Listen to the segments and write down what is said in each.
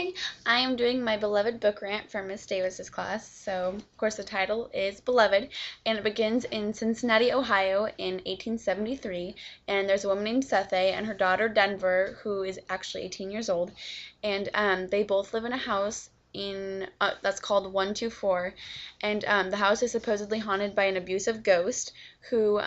Hi, I am doing my beloved book rant for Miss Davis's class. So, of course, the title is Beloved, and it begins in Cincinnati, Ohio in 1873. And there's a woman named Sethe and her daughter Denver, who is actually 18 years old. And they both live in a house in that's called 124. And the house is supposedly haunted by an abusive ghost who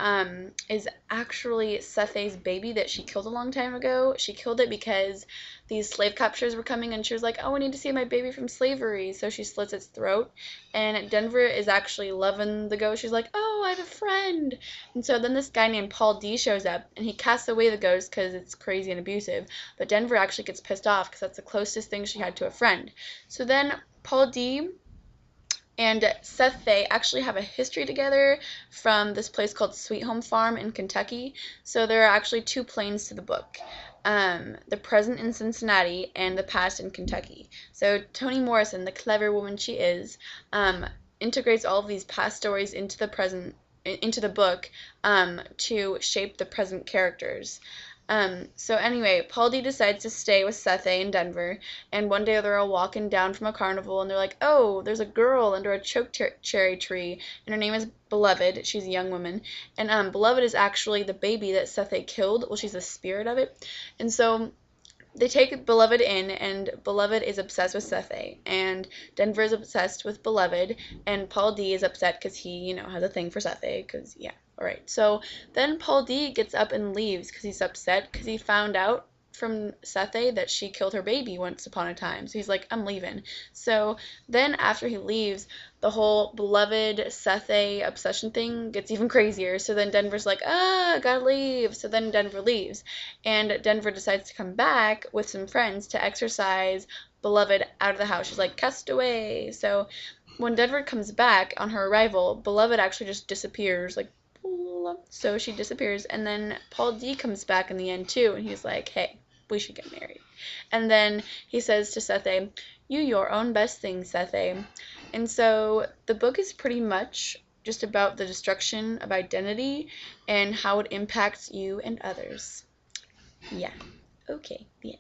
is actually Sethe's baby that she killed a long time ago. She killed it because these slave captures were coming and she was like, oh, I need to see my baby from slavery. So she slits its throat. And Denver is actually loving the ghost. She's like, oh, I have a friend. And so then this guy named Paul D shows up and he casts away the ghost because it's crazy and abusive. But Denver actually gets pissed off because that's the closest thing she had to a friend. So then Paul D and Seth, they actually have a history together from this place called Sweet Home Farm in Kentucky. So there are actually two planes to the book. The present in Cincinnati and the past in Kentucky. So Toni Morrison, the clever woman she is, integrates all of these past stories into the present, into the book, to shape the present characters. So anyway, Paul D decides to stay with Sethe in Denver, and one day they're all walking down from a carnival, and they're like, oh, there's a girl under a chokecherry tree, and her name is Beloved. She's a young woman, and Beloved is actually the baby that Sethe killed. Well, she's the spirit of it, and so they take Beloved in, and Beloved is obsessed with Sethe, and Denver is obsessed with Beloved, and Paul D is upset because he, has a thing for Sethe, because, yeah, alright. So then Paul D gets up and leaves because he's upset because he found out from Sethe that she killed her baby once upon a time. So he's like, I'm leaving. So then after he leaves, the whole Beloved Sethe obsession thing gets even crazier. So then Denver's like, gotta leave. So then Denver leaves. And Denver decides to come back with some friends to exorcise Beloved out of the house. She's like, cast away. So when Denver comes back on her arrival, Beloved actually just disappears, like, so she disappears, and then Paul D comes back in the end too, and he's like, hey, we should get married. And then he says to Sethe, you your own best thing, Sethe. And so the book is pretty much just about the destruction of identity and how it impacts you and others. Yeah. Okay, the end.